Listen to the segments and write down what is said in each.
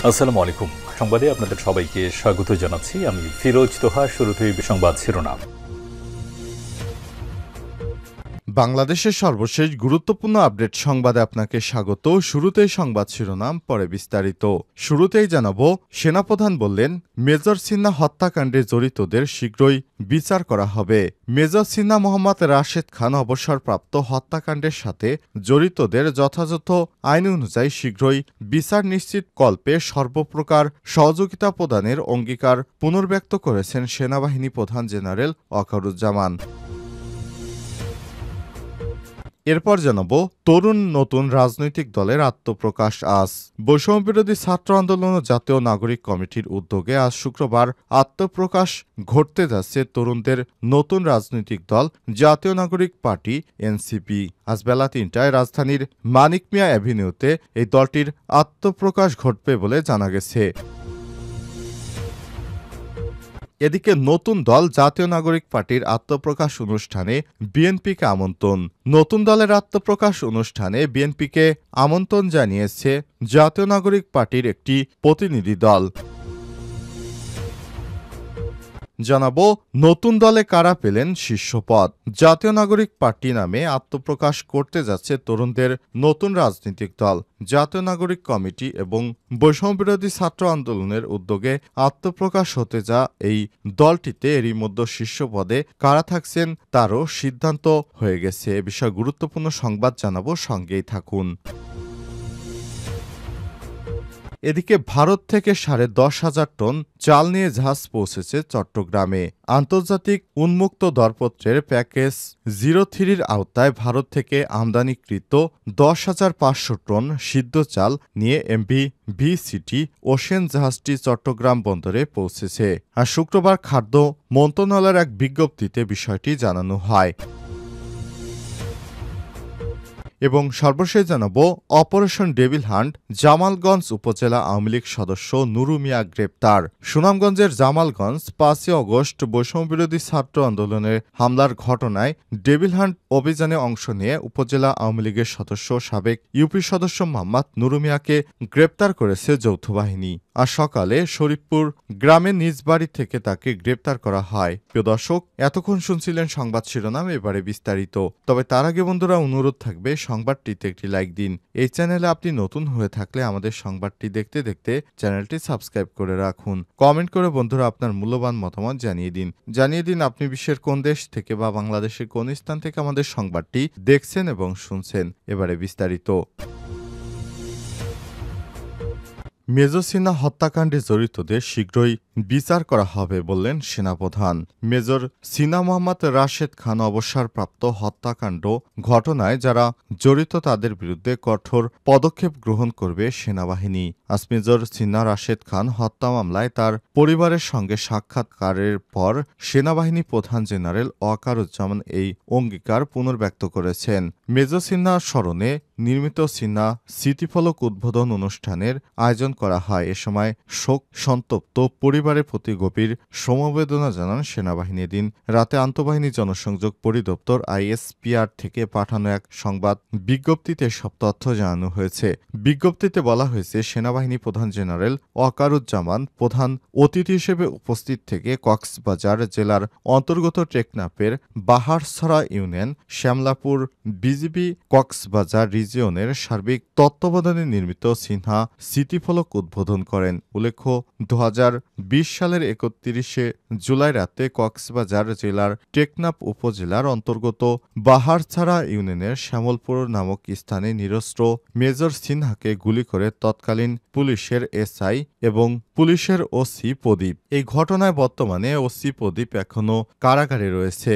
আসসালামু আলাইকুম। সংবাদে আপনাদের সবাইকে স্বাগত জানাচ্ছি। আমি ফিরোজ তোহা। শুরুতেই সংবাদ শিরোনাম। বাংলাদেশের সর্বশেষ গুরুত্বপূর্ণ আপডেট সংবাদে আপনাকে স্বাগত। শুরুতেই সংবাদ শিরোনাম, পরে বিস্তারিত। শুরুতেই জানাবো, সেনাপ্রধান বললেন মেজর সিনহা হত্যাকাণ্ডে জড়িতদের শীঘ্রই বিচার করা হবে। মেজর সিনহা মোহাম্মদ রাশেদ খান অবসরপ্রাপ্ত হত্যাকাণ্ডের সাথে জড়িতদের যথাযথ আইন অনুযায়ী শীঘ্রই বিচার নিশ্চিত কল্পে সর্বপ্রকার সহযোগিতা প্রদানের অঙ্গীকার পুনর্ব্যক্ত করেছেন সেনাবাহিনী প্রধান জেনারেল ওয়াকারুজ্জামান। এরপর জানাবো, তরুণ নতুন রাজনৈতিক দলের আত্মপ্রকাশ আজ। বৈষম্যবিরোধী ছাত্র আন্দোলন ও জাতীয় নাগরিক কমিটির উদ্যোগে আজ শুক্রবার আত্মপ্রকাশ ঘটতে যাচ্ছে তরুণদের নতুন রাজনৈতিক দল জাতীয় নাগরিক পার্টি এনসিপি। আজ বেলা ৩টায় রাজধানীর মানিক মিয়া অ্যাভিনিউতে এই দলটির আত্মপ্রকাশ ঘটবে বলে জানা গেছে। এদিকে নতুন দল জাতীয় নাগরিক পার্টির আত্মপ্রকাশ অনুষ্ঠানে বিএনপিকে আমন্ত্রণ। নতুন দলের আত্মপ্রকাশ অনুষ্ঠানে বিএনপিকে আমন্ত্রণ জানিয়েছে জাতীয় নাগরিক পার্টির একটি প্রতিনিধি দল। জানাবো, নতুন দলে কারা পেলেন শীর্ষ পদ। জাতীয় নাগরিক পার্টি নামে আত্মপ্রকাশ করতে যাচ্ছে তরুণদের নতুন রাজনৈতিক দল জাতীয় নাগরিক কমিটি এবং বৈষম্যবিরোধী ছাত্র আন্দোলনের উদ্যোগে আত্মপ্রকাশ হতে যা এই দলটিতে এরই মধ্যে শীর্ষ পদে কারা থাকছেন তারও সিদ্ধান্ত হয়ে গেছে। এ বিষয়ে গুরুত্বপূর্ণ সংবাদ জানাবো, সঙ্গেই থাকুন। এদিকে ভারত থেকে 10,500 টন চাল নিয়ে জাহাজ পৌঁছেছে চট্টগ্রামে। আন্তর্জাতিক উন্মুক্ত দরপত্রের প্যাকেজ 03-র আওতায় ভারত থেকে আমদানিকৃত 10,500 টন সিদ্ধ চাল নিয়ে এমভি ভিসিটি ওশেন জাহাজটি চট্টগ্রাম বন্দরে পৌঁছেছে। আর শুক্রবার খাদ্য মন্ত্রণালয়ের এক বিজ্ঞপ্তিতে বিষয়টি জানানো হয়। এবং সর্বশেষ জানাবো, অপারেশন ডেভিল হান্ট, জামালগঞ্জ উপজেলা আওয়ামী লীগ সদস্য নুরু মিয়া গ্রেপ্তার। সুনামগঞ্জের জামালগঞ্জ 5 আগস্ট বৈষম্যবিরোধী ছাত্র আন্দোলনের হামলার ঘটনায় ডেভিল হান্ট অভিযানে অংশ নিয়ে উপজেলা আওয়ামী লীগের সদস্য সাবেক ইউপি সদস্য মোহাম্মদ নুরু মিয়াকে গ্রেপ্তার করেছে যৌথ বাহিনী। আর সকালে শরীফপুর গ্রামের নিজ বাড়ি থেকে তাকে গ্রেপ্তার করা হয়। প্রিয় দর্শক, এতক্ষণ শুনছিলেন সংবাদ শিরোনাম, এবারে বিস্তারিত। তবে তার আগে বন্ধুরা, অনুরোধ থাকবে সংবাদটিতে একটি লাইক দিন। এই চ্যানেলে আপনি নতুন হয়ে থাকলে আমাদের সংবাদটি দেখতে দেখতে চ্যানেলটি সাবস্ক্রাইব করে রাখুন। কমেন্ট করে বন্ধুরা আপনার মূল্যবান মতামত জানিয়ে দিন আপনি বিশ্বের কোন দেশ থেকে বা বাংলাদেশের কোন স্থান থেকে আমাদের সংবাদটি দেখছেন এবং শুনছেন। এবারে বিস্তারিত। মেজর সিনহা হত্যাকাণ্ডে জড়িতদের শীঘ্রই বিচার করা হবে বললেন সেনাপ্রধান। মেজর সিনহা মোহাম্মদ রাশেদ খান অবসরপ্রাপ্ত হত্যাকাণ্ড ঘটনায় যারা জড়িত তাদের বিরুদ্ধে কঠোর পদক্ষেপ গ্রহণ করবে সেনাবাহিনী। আজ মেজর সিনহা রাশেদ খান হত্যা মামলায় তার পরিবারের সঙ্গে সাক্ষাৎকারের পর সেনাবাহিনী প্রধান জেনারেল ওয়াকারুজ্জামান এই অঙ্গীকার পুনর্ব্যক্ত করেছেন। মেজর সিনহার স্মরণে নির্মিত সিনহা স্মৃতিফলক উদ্বোধন অনুষ্ঠানের আয়োজন করা হয়। এ সময় শোক সন্তপ্ত পরিবারের প্রতি গভীর সমবেদনা জানান সেনাবাহিনী। দিন রাতে আন্তঃবাহিনী জনসংযোগ পরিদপ্তর আইএসপিআর থেকে পাঠানো এক সংবাদ বিজ্ঞপ্তিতে সব তথ্য জানানো হয়েছে। বিজ্ঞপ্তিতে বলা হয়েছে, সেনাবাহিনী প্রধান জেনারেল ওয়াকারুজ্জামান প্রধান অতিথি হিসেবে উপস্থিত থেকে কক্সবাজার জেলার অন্তর্গত টেকনাফের বাহারছড়া ইউনিয়ন শ্যামলাপুর বিজিবি কক্সবাজার রিজিয়নের সার্বিক তত্ত্বাবধানে নির্মিত সিনহা স্মৃতিফলক উদ্বোধন করেন। উল্লেখ্য, 2020 সালের 31শে জুলাই রাতে কক্সবাজার জেলার টেকনাফ উপজেলার অন্তর্গত বাহারছড়া ইউনিয়নের শ্যামলপুর নামক স্থানে নিরস্ত্র মেজর সিনহাকে গুলি করে তৎকালীন পুলিশের এসআই এবং পুলিশের ওসি প্রদীপ। এই ঘটনায় বর্তমানে ওসি প্রদীপ এখনও কারাগারে রয়েছে।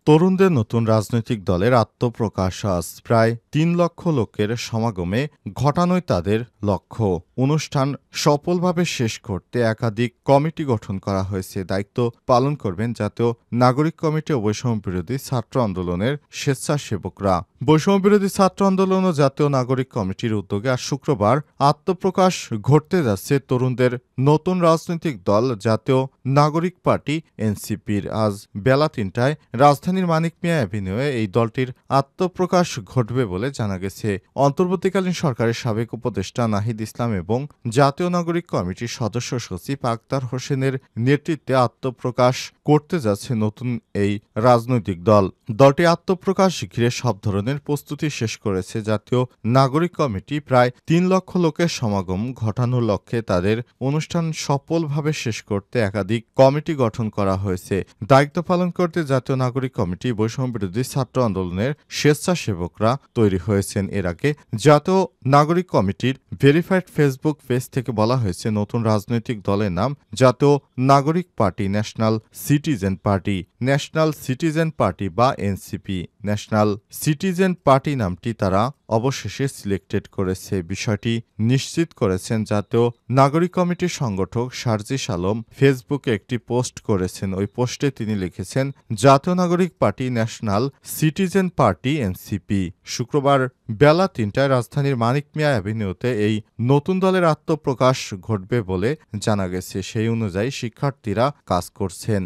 তরুণদের নতুন রাজনৈতিক দলের আত্মপ্রকাশ আজ। প্রায় 3 লক্ষ লোকের সমাগমে ঘটানোই তাদের লক্ষ্য। অনুষ্ঠান সফলভাবে শেষ করতে একাধিক কমিটি গঠন করা হয়েছে। দায়িত্ব পালন করবেন জাতীয় নাগরিক কমিটি ও বৈষম্যবিরোধী ছাত্র আন্দোলনের স্বেচ্ছাসেবকরা। বৈষম্যবিরোধী ছাত্র আন্দোলন ও জাতীয় নাগরিক কমিটির উদ্যোগে আজ শুক্রবার আত্মপ্রকাশ ঘটতে যাচ্ছে তরুণদের নতুন রাজনৈতিক দল জাতীয় নাগরিক পার্টি এনসিপির আজ বেলা ৩টায় রাজধানীর মানিক মিয়া অ্যাভিনিউয়ে এই দলটির আত্মপ্রকাশ ঘটবে বলে জানা গেছে। অন্তর্বর্তীকালীন সরকারের সাবেক উপদেষ্টা নাহিদ ইসলাম এবং জাতীয় নাগরিক কমিটির সদস্য সচিব আক্তার হোসেনের নেতৃত্বে আত্মপ্রকাশ করতে যাচ্ছে নতুন এই রাজনৈতিক দল। দলটি আত্মপ্রকাশ ঘিরে সব ধরনের প্রস্তুতি শেষ করেছে। জাতীয় নাগরিক কমিটি প্রায় ৩ লক্ষ লোকের সমাগম ঘটানোর লক্ষ্যে তাদের অনুষ্ঠান সফলভাবে শেষ করতে একাধিক কমিটি গঠন করা হয়েছে। দায়িত্ব পালন করতে জাতীয় নাগরিক কমিটি বৈষম্যবিরোধী ছাত্র আন্দোলনের স্বেচ্ছাসেবকরা তৈরি হয়েছেন। এর আগে জাতীয় নাগরিক কমিটির ভেরিফাইড ফেসবুক পেজ থেকে বলা হয়েছে নতুন রাজনৈতিক দলের নাম জাতীয় নাগরিক পার্টি ন্যাশনাল সিটিজেন পার্টি বা এনসিপি। ন্যাশনাল সিটিজেন পার্টি নামটি তারা অবশেষে সিলেক্টেড করেছে। বিষয়টি নিশ্চিত করেছেন জাতীয় নাগরিক কমিটির সংগঠক সার্জিস আলম। ফেসবুকে একটি পোস্ট করেছেন। ওই পোস্টে তিনি লিখেছেন, জাতীয় নাগরিক party national citizen party NCP. শুক্রবার বেলা ৩টায় রাজধানীর মানিক মিয়া অ্যাভিনিউতে এই নতুন দলের আত্মপ্রকাশ ঘটবে বলে জানা গেছে। সেই অনুযায়ী শিক্ষার্থীরা কাজ করছেন।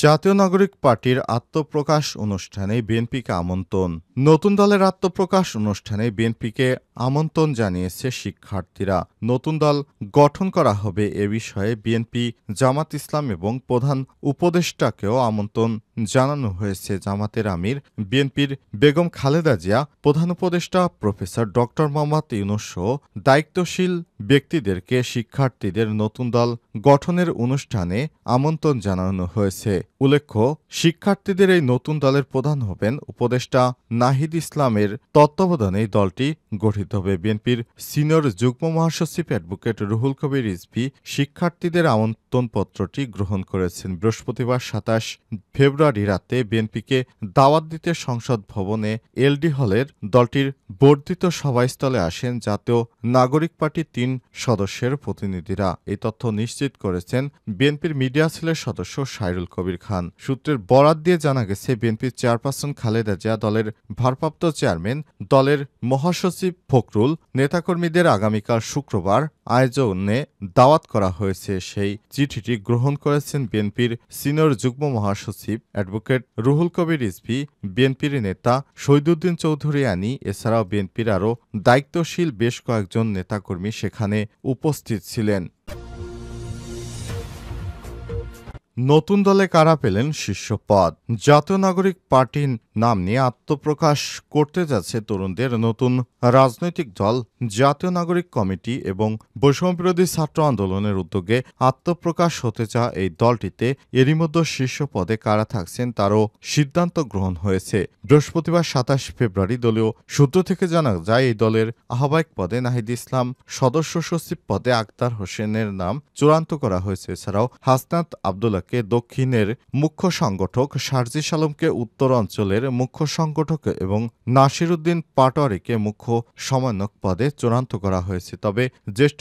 জাতীয় নাগরিক পার্টির আত্মপ্রকাশ অনুষ্ঠানে বিএনপিকে আমন্ত্রণ। নতুন দলের আত্মপ্রকাশ অনুষ্ঠানে বিএনপিকে আমন্ত্রণ জানিয়েছে শিক্ষার্থীরা। নতুন দল গঠন করা হবে এ বিষয়ে বিএনপি, জামাত ইসলাম এবং প্রধান উপদেষ্টাকেও আমন্ত্রণ জানানো হয়েছে। জামাতের আমির বিএনপির বেগম খালেদা জিয়া, প্রধান উপদেষ্টা প্রফেসর ড মোহাম্মদ ইউনূস সহ দায়িত্বশীল ব্যক্তিদেরকে শিক্ষার্থীদের নতুন দল গঠনের অনুষ্ঠানে আমন্ত্রণ জানানো হয়েছে। উল্লেখ্য, শিক্ষার্থীদের এই নতুন দলের প্রধান হবেন উপদেষ্টা নাহিদ ইসলামের তত্ত্বাবধানে এই দলটি গঠিত হবে। বিএনপির সিনিয়র যুগ্ম মহাসচিব অ্যাডভোকেট রুহুল কবির রিজভী শিক্ষার্থীদের আমন্ত্রণপত্রটি গ্রহণ করেছেন। বৃহস্পতিবার ২৭ ফেব্রুয়ারি রাতে বিএনপিকে দাওয়াত দিতে সংসদ ভবনে এলডি হলের দলটির বর্ধিত সভাস্থলে আসেন জাতীয় নাগরিক পার্টির ৩ সদস্যের প্রতিনিধিরা। এই তথ্য নিশ্চিত করেছেন বিএনপির মিডিয়া সেলের সদস্য সাইরুল কবির খান। সূত্রের বরাত দিয়ে জানা গেছে, বিএনপির চেয়ারপারসন খালেদা জিয়া, দলের ভারপ্রাপ্ত চেয়ারম্যান, দলের মহাসচিব ফখরুল, নেতাকর্মীদের আগামীকাল শুক্রবার আয়োজনে দাওয়াত করা হয়েছে। সেই চিঠিটি গ্রহণ করেছেন বিএনপির সিনিয়র যুগ্ম মহাসচিব অ্যাডভোকেট রুহুল কবির রিজভী, বিএনপির নেতা শহীদুদ্দিন চৌধুরী আনি। এছাড়াও বিএনপির আরও দায়িত্বশীল বেশ কয়েকজন নেতাকর্মী সেখানে উপস্থিত ছিলেন। নতুন দলে কারা পেলেন শীর্ষ পদ? জাতীয় নাগরিক পার্টির নাম নিয়ে আত্মপ্রকাশ করতে যাচ্ছে তরুণদের নতুন রাজনৈতিক দল জাতীয় নাগরিক কমিটি এবং বৈষম্যবিরোধী ছাত্র আন্দোলনের উদ্যোগে আত্মপ্রকাশ হতে চাওয়া এই দলটিতে এরই মধ্যে শীর্ষ পদে কারা থাকছেন তারও সিদ্ধান্ত গ্রহণ হয়েছে। বৃহস্পতিবার ২৭ ফেব্রুয়ারি দলীয় সূত্র থেকে জানা যায়, এই দলের আহ্বায়ক পদে নাহিদ ইসলাম, সদস্য সচিব পদে আক্তার হোসেনের নাম চূড়ান্ত করা হয়েছে। এছাড়াও হাসনাত আবদুল্লাহকে দক্ষিণের মুখ্য সংগঠক, সার্জিস আলমকে উত্তর অঞ্চলের মুখ্য সংগঠক এবং নাসির উদ্দিন পাটোয়ারিকে মুখ্য সমন্বয়ক পদে চূড়ান্ত করা হয়েছে। তবে জ্যেষ্ঠ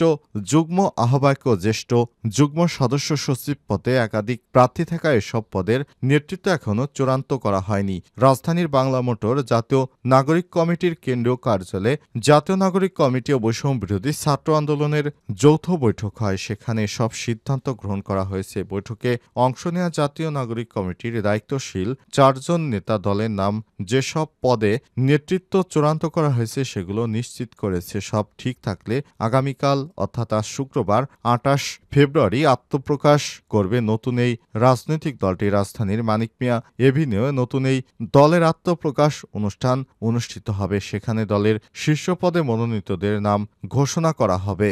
যুগ্ম আহ্বায়ক ও জ্যেষ্ঠ যুগ্ম সদস্য সচিব পদে একাধিক প্রার্থী থাকা এসব পদের নেতৃত্ব এখনও চূড়ান্ত করা হয়নি। রাজধানীর বাংলা মোটর জাতীয় নাগরিক কমিটির কেন্দ্রীয় কার্যালয়ে জাতীয় নাগরিক কমিটি ও বৈষম্য বিরোধী ছাত্র আন্দোলনের যৌথ বৈঠক হয়। সেখানে সব সিদ্ধান্ত গ্রহণ করা হয়েছে। বৈঠকে অংশ নেওয়া জাতীয় নাগরিক কমিটির দায়িত্বশীল ৪ জন নেতা দলের নাম যেসব পদে নেতৃত্ব চূড়ান্ত করা হয়েছে সেগুলো নিশ্চিত করেছে। সব ঠিক থাকলে আগামীকাল অর্থাৎ আজ শুক্রবার ২৮ ফেব্রুয়ারি আত্মপ্রকাশ করবে নতুন এই রাজনৈতিক দলটি। রাজধানীর মানিক মিয়া এভিনিউয়ে নতুন এই দলের আত্মপ্রকাশ অনুষ্ঠান অনুষ্ঠিত হবে। সেখানে দলের শীর্ষ পদে মনোনীতদের নাম ঘোষণা করা হবে।